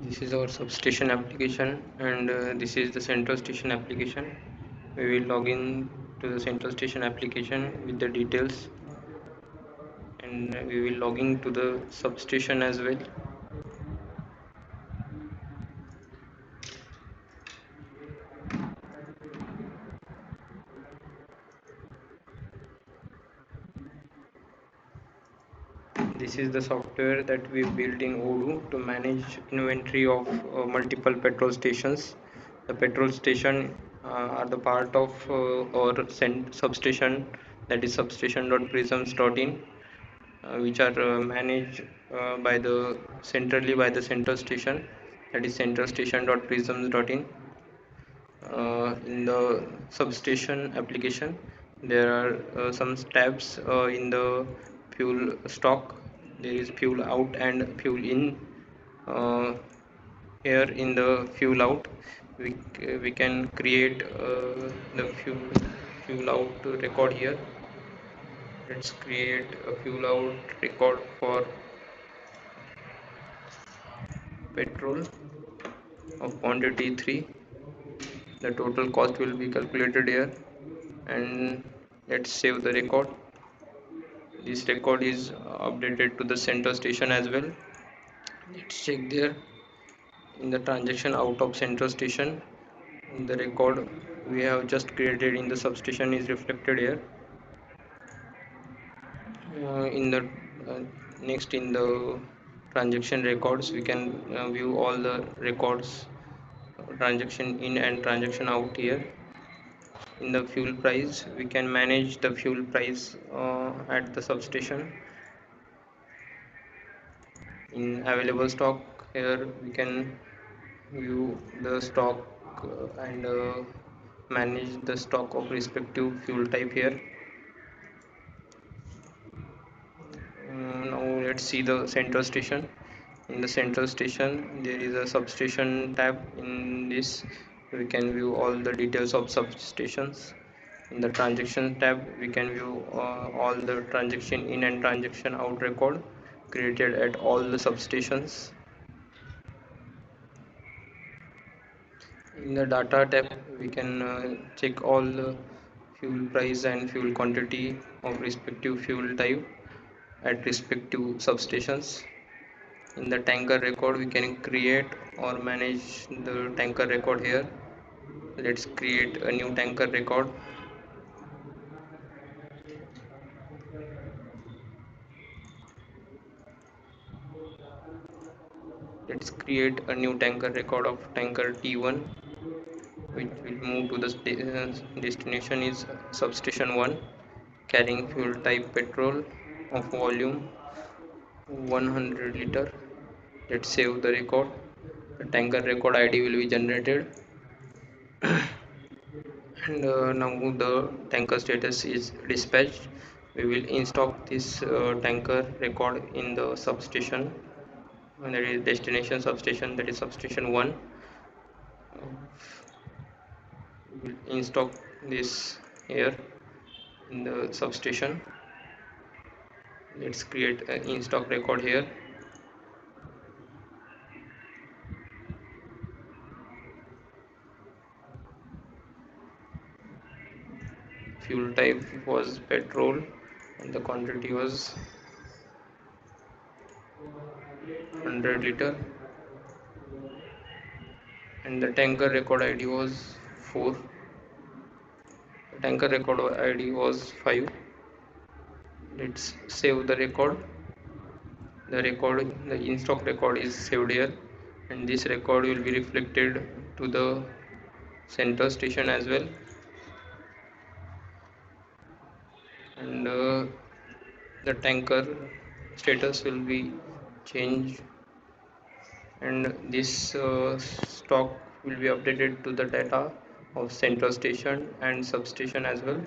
This is our substation application, and this is the central station application. We will log in to the central station application with the details, and we will log in to the substation as well. This is the software that we built in Odoo to manage inventory of multiple petrol stations. The petrol station are the part of our substation, that is substation.prisms.in, which are managed by the centrally by the central station, that is centralstation.prisms.in. In the substation application, there are some tabs in the fuel stock. There is fuel out and fuel in. uh, Here in the fuel out, we can create the fuel out record here. Let's create a fuel out record for petrol of quantity 3. The total cost will be calculated here, and let's save the record. This record is updated to the center station as well. Let's check there. In the transaction out of central station, the record we have just created in the substation is reflected here. In the next, in the transaction records, we can view all the records, transaction in and transaction out here. In the fuel price, we can manage the fuel price at the substation. In available stock, here we can view the stock and manage the stock of respective fuel type here. Now let's see the central station. In the central station, there is a substation tab. In this, we can view all the details of substations. In the transaction tab, we can view all the transaction in and transaction out record created at all the substations. In the data tab, we can check all the fuel price and fuel quantity of respective fuel type at respective substations. In the tanker record, we can create or manage the tanker record here. Let's create a new tanker record. Let's create a new tanker record of tanker T1, which will move to the destination is substation 1, carrying fuel type petrol of volume 100 liter. Let's save the record. The tanker record ID will be generated, and now the tanker status is dispatched. We will install this tanker record in the substation, and that is destination substation, that is substation 1. We will install this here in the substation. Let's create an in-stock record here. Fuel type was petrol and the quantity was 100 liter, and the tanker record ID was 4. The tanker record ID was 5. Let's save the record. The in-stock record is saved here, and this record will be reflected to the center station as well. And the tanker status will be changed, and this stock will be updated to the data of central station and substation as well.